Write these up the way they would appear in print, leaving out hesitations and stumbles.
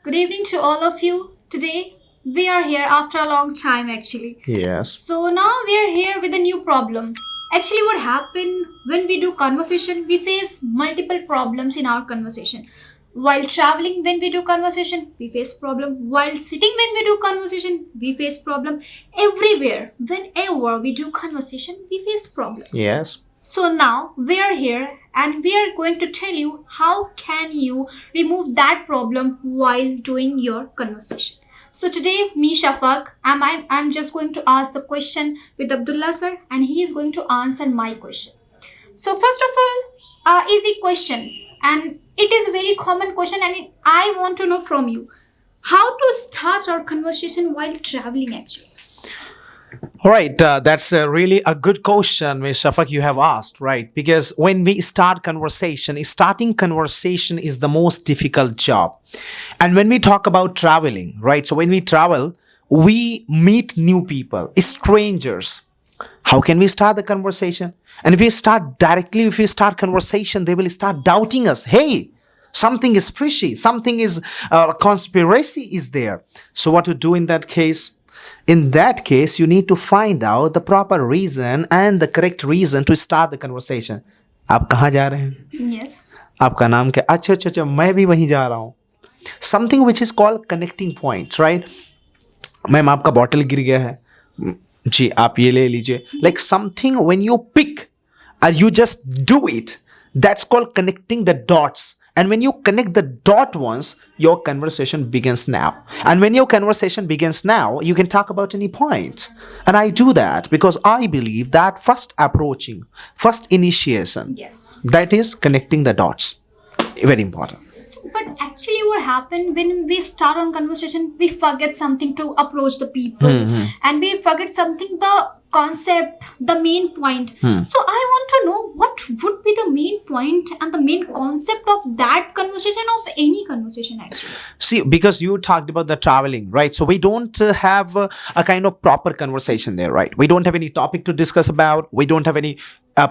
Good evening to all of you. Today we are here after a long time actually. Yes. So now we are here with a new problem. Actually, what happened when we do conversation, we face multiple problems in our conversation. While traveling, when we do conversation, we face problem. While sitting, when we do conversation, we face problem. Everywhere, whenever we do conversation, we face problem. Yes. So now we are here and we are going to tell you how can you remove that problem while doing your conversation. So today me Shafaq I'm just going to ask the question with Abdullah sir and he is going to answer my question. So first of all, easy question and it is a very common question and I want to know from you how to start our conversation while traveling actually. All right, that's really a good question, Ms. Shafak, you have asked, right? Because when we start conversation, starting conversation is the most difficult job. And when we talk about traveling, right? So when we travel, we meet new people, strangers. How can we start the conversation? And if we start directly, if we start conversation, they will start doubting us. Hey, something is fishy, something is conspiracy is there. So what to do in that case? In that case, you need to find out the proper reason and the correct reason to start the conversation. आप कहाँ जा रहे हैं? Yes. आपका नाम क्या? अच्छा अच्छा अच्छा मैं भी वहीं जा रहा हूँ. Something which is called connecting points, right? Ma'am आपका बॉटल गिर गया है. जी आप ये ले लीजिए. Like something when you pick or you just do it, that's called connecting the dots. And when you connect the dot once, your conversation begins now. And when your conversation begins now, you can talk about any point. And I do that because I believe that first approaching, first initiation, Yes. that is connecting the dots. Very important. But actually, what happened when we start on conversation, we forget something to approach the people, and we forget something the concept, the main point. So I want to know what would be the main point and the main concept of that conversation, of any conversation actually. See, because you talked about the traveling, right? So we don't have a kind of proper conversation there, right? We don't have any topic to discuss about. We don't have any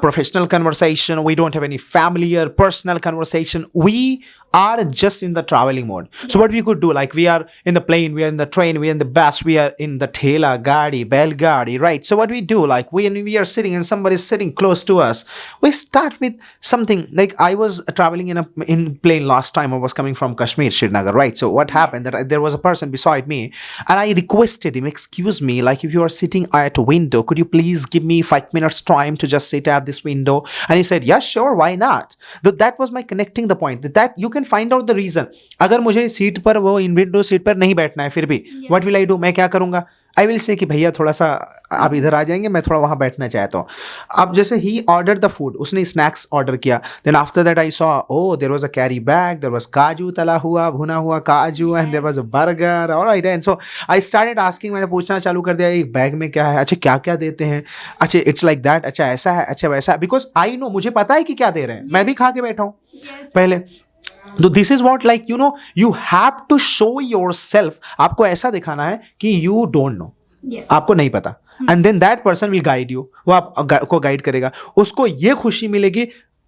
professional conversation. We don't have any family or personal conversation. We are just in the traveling mode. So what we could do, like we are in the plane, we are in the train, we are in the bus, we are in the thela, gadi, belgadi, right? So what we do, like when we are sitting and somebody is sitting close to us, we start with something. Like I was traveling in plane last time. I was coming from Kashmir, Nagar, right? So what happened that there was a person beside me and I requested him, excuse me, like if you are sitting at a window, could you please give me 5 minutes time to just sit at this window? And he said, yes, sure, why not? That was my connecting the point, that you can find out the reason. अगर मुझे seat पर वो इन window seat पर नहीं बैठना है फिर भी what will I do? मैं क्या करूँगा? I will say कि भैया थोड़ा सा आप इधर आ जाएंगे, मैं थोड़ा वहाँ बैठना चाहता हूँ. अब जैसे he ordered the food, उसने snacks order किया. Then after that I saw, oh, there was a carry bag, there was काजू तला हुआ, भुना हुआ काजू, and there was a burger. All right, and so I started asking, मैंने पूछना चालू कर दिया, एक बैग में क्या है, अच्छा क्या क्या देते हैं, अच्छा it's like that, अच्छा ऐसा है, अच्छा वैसा, because I know, मुझे पता है कि क्या दे रहे हैं, मैं भी खा के बैठा हूँ पहले. तो this is what, like you have to show yourself. आपको ऐसा दिखाना है कि यू डोंट नो, आपको नहीं पता, and then that person will guide you. वो आपको गाइड करेगा. उसको ये खुशी मिलेगी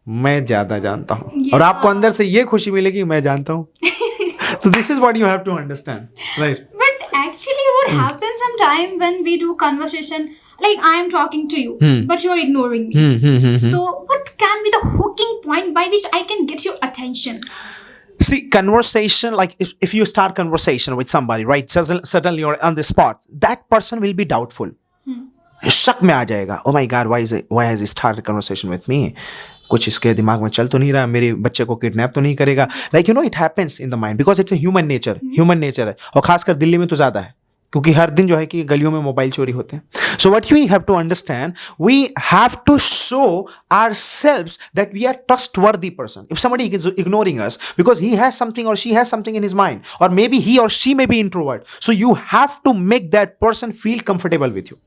मैं ज्यादा जानता हूँ, और आपको अंदर से ये खुशी मिलेगी मैं जानता हूँ. तो this is what you have to understand, right? Actually, what happens sometime when we do conversation, like I am talking to you, but you're ignoring me. So, what can be the hooking point by which I can get your attention? See, conversation, like if you start conversation with somebody, right? Suddenly you're on the spot. That person will be doubtful. शक में आ जाएगा. Oh my God, why has he started conversation with me? कुछ इसके दिमाग में चल तो नहीं रहा, मेरे बच्चे को किडनैप तो नहीं करेगा. Like it happens in the mind because it's a human nature है. और खासकर दिल्ली में तो ज़्यादा है क्योंकि हर दिन जो है कि गलियों में मोबाइल चोरी होते हैं. So what we have to understand, we have to show ourselves that we are trustworthy person. If somebody is ignoring us because he has something or she has something in his mind, or maybe he or she may be introvert, so you have to make that person feel comfortable with you.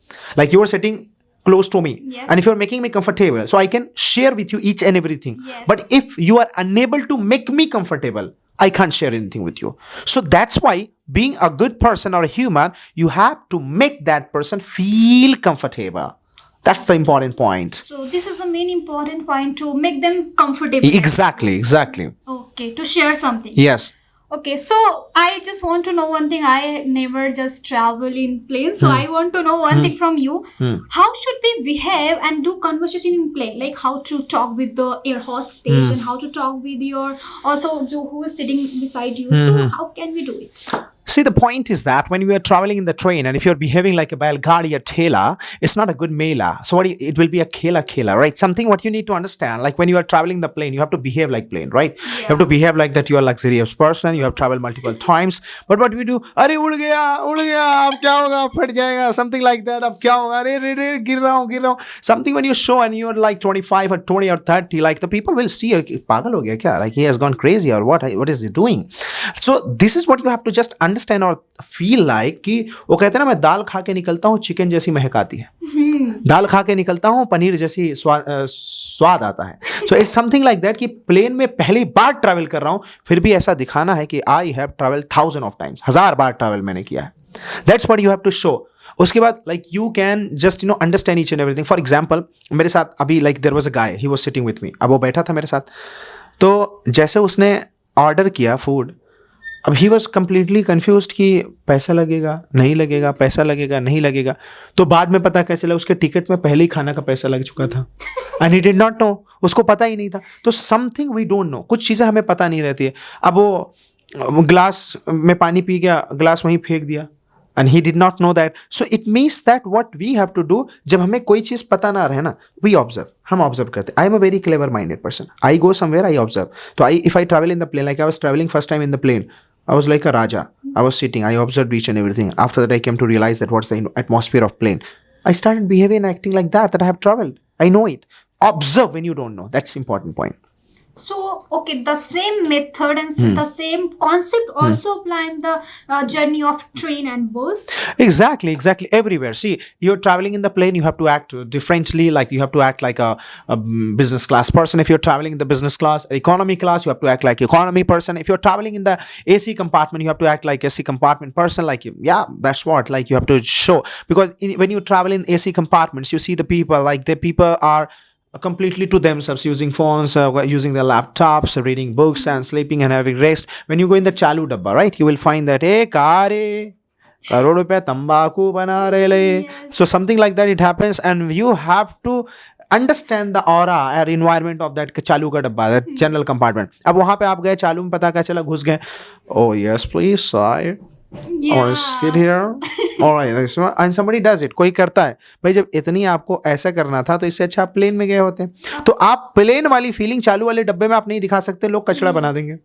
Like you are sitting close to me, and if you're making me comfortable, so I can share with you each and everything. But if you are unable to make me comfortable, I can't share anything with you. So that's why being a good person or a human, you have to make that person feel comfortable. That's the important point. So this is the main important point, to make them comfortable. Exactly. Okay, to share something. Yes. Okay, so I just want to know one thing. I never just travel in plane, so I want to know one thing from you. How should we behave and do conversation in plane? Like how to talk with the air hostess and how to talk with your also who is sitting beside you. So how can we do it? See, the point is that when you are traveling in the train and if you're behaving like a Belgadi or Thela, it's not a good mela. So it will be a Kela, right? Something what you need to understand, like when you are traveling the plane, you have to behave like plane, right? You have to behave like that you are a luxurious person, you have traveled multiple times. But what we do, Are उड़ गया, अब क्या होगा, फट जाएगा, something like that, अब क्या होगा, अरे रे रे, गिर रहा हूँ. Something when you show and you're like 25 or 20 or 30, like the people will see, पागल हो गया क्या? Like he has gone crazy or what is he doing? So this is what you have to just understand or feel like कि वो कहते हैं ना, मैं दाल खा के निकलता हूँ चिकन जैसी महक आती है, दाल खा के निकलता हूँ पनीर जैसी स्वाद आता है. So it's something like that कि प्लेन में पहली बार ट्रैवल कर रहा हूँ फिर भी ऐसा दिखाना है कि I have travel 1000 of times, 1000 बार ट्रैवल मैंने किया है. That's what you have to show. उसके बाद like you can just understand each and everything. For example मेरे साथ अभी like there was a guy, he was sitting with me. अब वो बैठा था मेरे साथ, तो जैसे उसने ऑर्डर किया फूड, अब ही वॉज कम्प्लीटली कन्फ्यूज कि पैसा लगेगा नहीं लगेगा, पैसा लगेगा नहीं लगेगा. तो बाद में पता क्या चला, उसके टिकट में पहले ही खाना का पैसा लग चुका था. And he did not no, उसको पता ही नहीं था. तो समथिंग वी डोंट नो, कुछ चीज़ें हमें पता नहीं रहती है. अब वो ग्लास में पानी पी गया, ग्लास वहीं फेंक दिया, and he did not know that. So it means that what we have to do, जब हमें कोई चीज़ पता ना रहे ना, वी ऑब्जर्व, हम ऑब्जर्व करते. I am a very clever minded person. I go somewhere, I observe. तो if I travel in the plane, like I was travelling first time in the plane, I was like a Raja. I was sitting, I observed each and everything. After that, I came to realize that what's the atmosphere of plane. I started behaving and acting like that I have traveled. I know it. Observe when you don't know. That's important point. So, okay, the same method and the same concept also apply in the journey of train and bus. Exactly. Everywhere. See, you're traveling in the plane, you have to act differently. Like you have to act like a business class person. If you're traveling in the business class, economy class, you have to act like economy person. If you're traveling in the AC compartment, you have to act like AC compartment person. Like, yeah, that's what. Like you have to show. Because when you travel in AC compartments, you see the people, like the people are completely to themselves, using phones, using their laptops, reading books and sleeping and having rest. When you go in the chalu dabba, right, you will find that kare crore रुपया तंबाकू बना रहे ले. So something like that it happens, and you have to understand the aura or environment of that चालू का डब्बा, that general compartment. अब वहाँ पे आप गए, चालू में पता क्या चला, घुस गए, oh yes please sir, or sit here, alright, and somebody does it. कोई करता है भाई, जब इतनी आपको ऐसा करना था तो इससे अच्छा आप प्लेन में गए होते. तो आप प्लेन वाली फीलिंग चालू वाले डब्बे में आप नहीं दिखा सकते, लोग कचड़ा बना देंगे.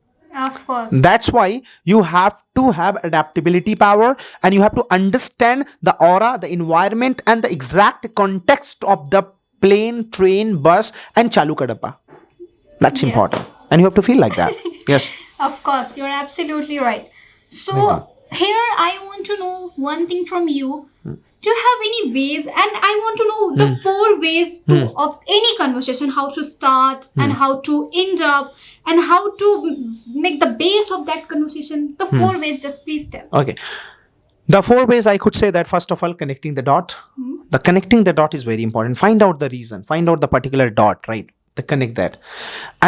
Of course. That's why you have to have adaptability power, and you have to understand the aura, the environment, and the exact context of the plane, train, bus, and chalu ka dabba. That's important, and you have to feel like that. Yes. Of course, you're absolutely right. So here I want to know one thing from you. Do you have any ways, and I want to know the 4 ways of any conversation, how to start and how to end up and how to make the base of that conversation. The 4 ways, just please tell. Okay. The 4 ways, I could say that first of all, connecting the dot. The connecting the dot is very important. Find out the reason, find out the particular dot, right? To connect that.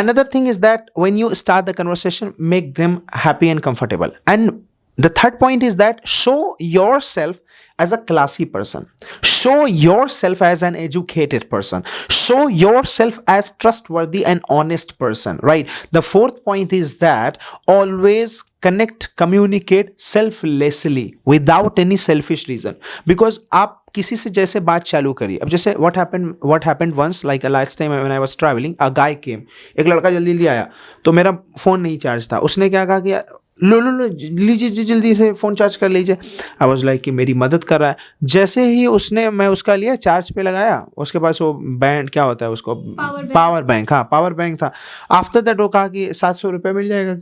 Another thing is that when you start the conversation, make them happy and comfortable. And the third point is that show yourself as a classy person. Show yourself as an educated person. Show yourself as trustworthy and honest person, right? The fourth point is that always connect, communicate selflessly without any selfish reason. Because आप किसी से जैसे बात चालू करिए. अब जैसे what happened once, like last time when I was traveling, a guy came. एक लड़का जल्दी आया, तो मेरा फ़ोन नहीं चार्ज था. उसने क्या कहा कि लो लीजिए जल्दी से फ़ोन चार्ज कर लीजिए. आई वाज लाइक कि मेरी मदद कर रहा है. जैसे ही मैं उसका लिया, चार्ज पे लगाया, उसके पास वो बैंड क्या होता है उसको, पावर बैंक. हाँ, पावर बैंक था. आफ्टर दैट वो कहा कि 700 रुपये मिल जाएगा.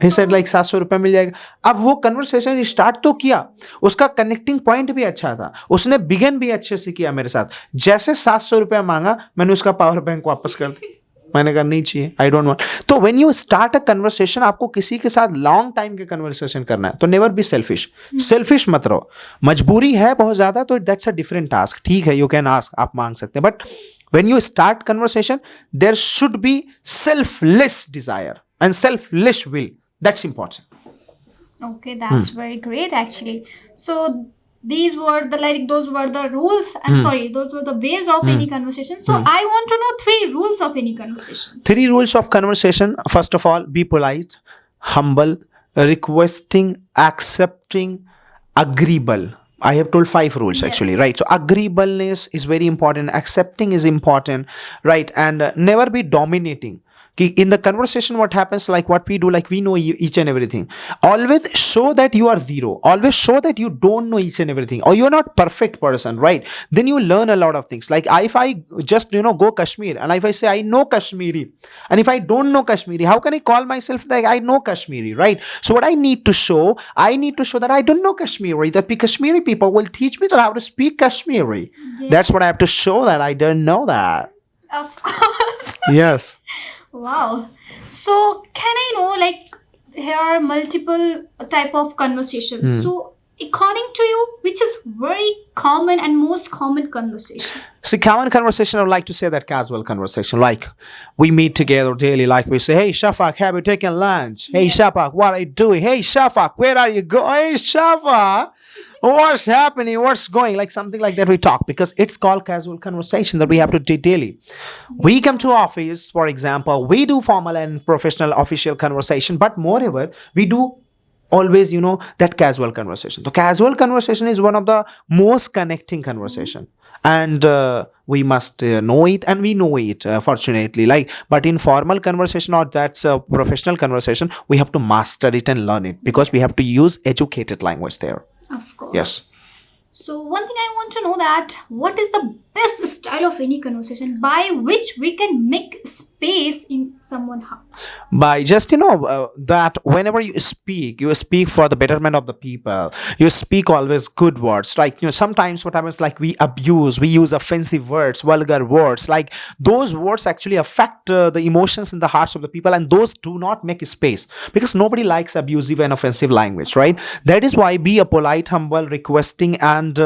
He said like 700 रुपये मिल जाएगा. अब वो कन्वर्सेशन स्टार्ट तो किया, उसका कनेक्टिंग पॉइंट भी अच्छा था, उसने बिगन भी अच्छे से किया मेरे साथ. जैसे 700 रुपया मांगा, मैंने उसका पावर बैंक वापस कर दी. मैंने कहा नहीं चाहिए, आई डोंट वांट. तो when you start a conversation, आपको किसी के साथ लॉन्ग टाइम के कन्वर्सेशन करना है, तो नेवर बी सेल्फिश. सेल्फिश मत रहो. मजबूरी है बहुत ज़्यादा, तो दैट्स अ डिफरेंट टास्क. ठीक है, यू कैन आस्क, आप मांग सकते हैं. But when you start conversation, there should be selfless desire and selfless will. That's important. Okay, that's very great actually. So these were the like those were the rules. I'm sorry, those were the ways of any conversation. So I want to know three rules of any conversation. Three rules of conversation. First of all, be polite, humble, requesting, accepting, agreeable. I have told five rules actually, Yes. right? So agreeableness is very important, accepting is important, right? And never be dominating. In the conversation, what happens, like what we do, like we know each and everything. Always show that you are zero. Always show that you don't know each and everything, or you're not perfect person, right? Then you learn a lot of things. Like if I just go Kashmir, and if I say I know Kashmiri, and if I don't know Kashmiri, how can I call myself like I know Kashmiri, right? So what I need to show that I don't know Kashmiri. That the Kashmiri people will teach me that how to speak Kashmiri. That's what I have to show, that I don't know that. Of course. Yes. Wow. So can I know, like, here are multiple type of conversation. So according to you, which is very common and most common conversation? See, common conversation, I would like to say that casual conversation. Like, we meet together daily, like we say, hey, Shafak, have you taken lunch? Hey, Yes. Shafak, what are you doing? Hey, Shafak, where are you going? Hey, Shafak, what's happening? What's going? Like something like that we talk, because it's called casual conversation that we have to do daily. We come to office, for example, we do formal and professional official conversation, but moreover, we do always that casual conversation. The casual conversation is one of the most connecting conversation, and we must know it, and we know it, fortunately. Like, but in formal conversation, or that's a professional conversation, we have to master it and learn it, because we have to use educated language there. Of course. Yes. So one thing I want to know, that what is the best style of any conversation by which we can make space in someone's heart? By just that whenever you speak for the betterment of the people. You speak always good words. Like, sometimes what happens, like we use offensive words, vulgar words. Like, those words actually affect the emotions in the hearts of the people, and those do not make space, because nobody likes abusive and offensive language, right? That is why be a polite, humble, requesting, and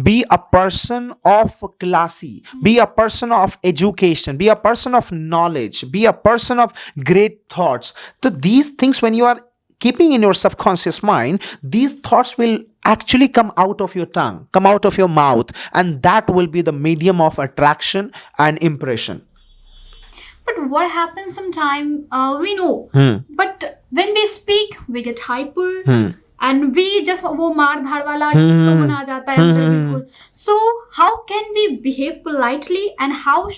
be a person of classy, be a person of education, be a person of knowledge, be a person of great thoughts. So these things, when you are keeping in your subconscious mind, these thoughts will actually come out of your tongue, come out of your mouth, and that will be the medium of attraction and impression. But what happens sometime, we know, but when we speak, we get hyper, and we just वो मार धाड़ वाला tone आ जाता है अंदर बिल्कुल. So how can we behave politely, and how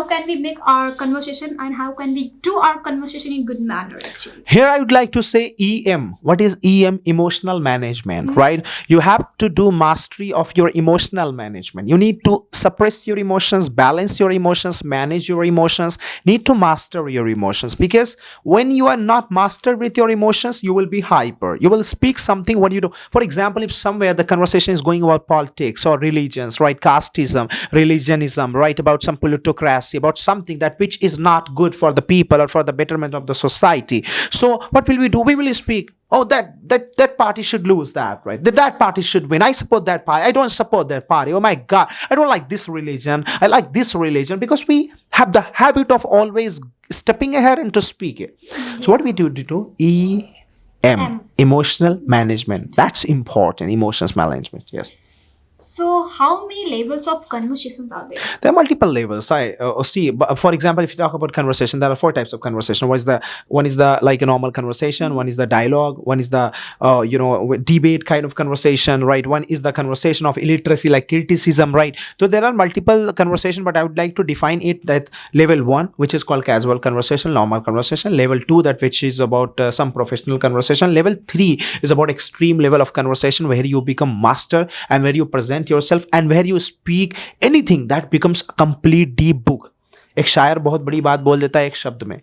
can we make our conversation, and how can we do our conversation in good manner actually? Here I would like to say EM. What is EM? Emotional management, right? You have to do mastery of your emotional management. You need to suppress your emotions, balance your emotions, manage your emotions, need to master your emotions, because when you are not mastered with your emotions, you will be hyper. You will speak something what you do. For example, if somewhere the conversation is going about politics or religions, right? Casteism, religionism, right? About some plutocracy, about something that which is not good for the people or for the betterment of the society. So what will we do? We will speak, oh, that party should lose, that, right? That party should win. I support that party. I don't support that party. Oh my God, I don't like this religion. I like this religion, because we have the habit of always stepping ahead and to speak it. So what we do EM, emotional management. That's important. Emotions management. Yes. So how many levels of conversations are there? There are multiple levels. I see. But for example, if you talk about conversation, there are four types of conversation. One is the like a normal conversation. One is the dialogue. One is the debate kind of conversation, right? One is the conversation of illiteracy, like criticism, right? So there are multiple conversation, but I would like to define it that level 1, which is called casual conversation, normal conversation. Level 2, that which is about some professional conversation. Level 3 is about extreme level of conversation, where you become master and where you present yourself and where you speak anything that becomes a complete deep book. एक शायर बहुत बड़ी बात बोल देता है एक शब्द में,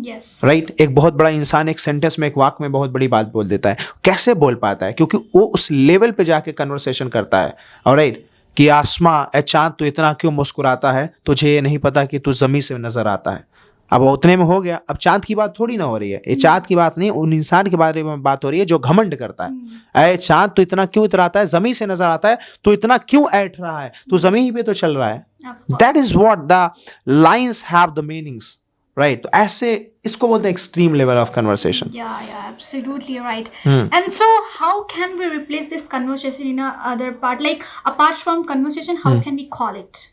Yes. राइट? एक बहुत बड़ा इंसान एक सेंटेंस में, एक वाक्य में बहुत बड़ी बात बोल देता है. कैसे बोल पाता है? क्योंकि वो उस लेवल पे जाके कन्वर्सेशन करता है. ऑलराइट, कि आसमां ए चांद तो इतना क्यों मुस्कुराता है, तुझे ये नहीं पता कि तू जमी से नजर आता है. अब उतने में हो गया. अब चांद की बात थोड़ी ना हो रही है, ये चांद की बात नहीं, उन इंसान के बारे में बात हो रही है जो घमंड करता है. ए चांद तो इतना क्यों इतराता है, जमी से नजर आता है, तो इतना क्यों ऐठ रहा है, तो जमी ही पे तो चल रहा है. Of course. That is what the lines have the meanings, right? तो ऐसे इसको बोलते हैं extreme level of conversation. Yeah, absolutely right. And so, how can we replace this conversation in a other part? Like, apart from conversation, how can we call it?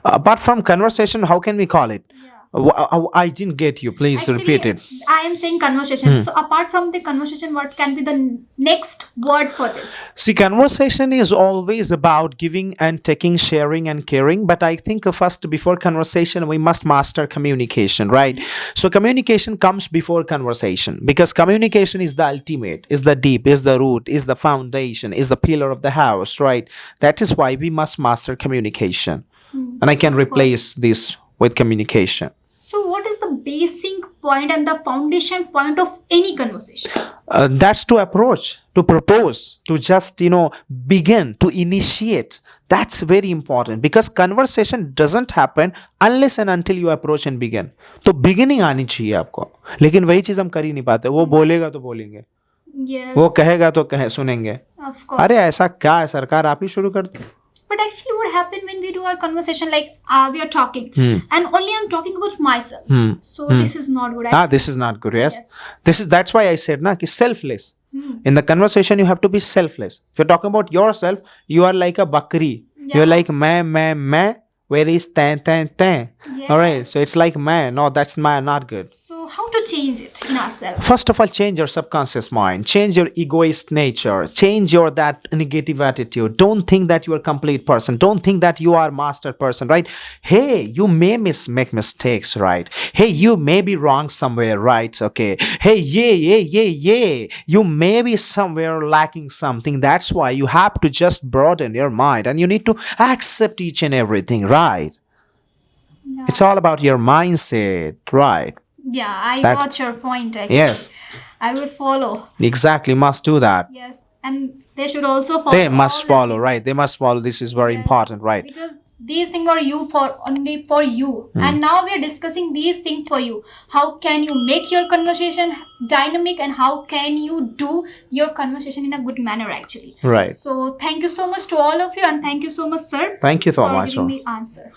Apart from conversation, how can we call it? I didn't get you. Please repeat it. I am saying conversation. So, apart from the conversation, what can be the next word for this? See, conversation is always about giving and taking, sharing and caring. But I think first, before conversation, we must master communication, right? So, communication comes before conversation because communication is the ultimate, is the deep, is the root, is the foundation, is the pillar of the house, right? That is why we must master communication. And I can replace this with communication. So, what is the basic point and the foundation point of any conversation? That's to approach, to propose, to just, begin, to initiate. That's very important because conversation doesn't happen unless and until you approach and begin. तो beginning आनी चाहिए आपको, लेकिन वही चीज़ हम कर ही नहीं पाते. वो बोलेगा तो बोलेंगे, Yes. वो कहेगा तो सुनेंगे. Of course. अरे ऐसा क्या है, सरकार आप ही शुरू कर दो. But actually, what happened when we do our conversation, like we are talking, and only I'm talking about myself. So this is not good. This is not good. Yes. That's why I said na, ki selfless. In the conversation, you have to be selfless. If you're talking about yourself, you are like a bakri. Yeah. You're like मैं. Where is ten? Yes. All right. So it's like man. No, that's not good. So how to change it in ourselves? First of all, change your subconscious mind. Change your egoist nature. Change your that negative attitude. Don't think that you are a complete person. Don't think that you are a master person, right? Hey, you may make mistakes, right? Hey, you may be wrong somewhere, right? Okay. Hey, yeah. You may be somewhere lacking something. That's why you have to just broaden your mind and you need to accept each and everything, right? Yeah. It's all about your mindset, right? Yeah, I got your point actually. Yes. I will follow. Exactly, must do that. Yes, and they should also follow. They must all the follow, things. right? They must follow. This is very Yes, important, right? Because these things are only for you. And now we are discussing these things for you. How can you make your conversation dynamic and how can you do your conversation in a good manner actually. Right. So thank you so much to all of you and thank you so much, sir. Thank you so for much. giving me answer.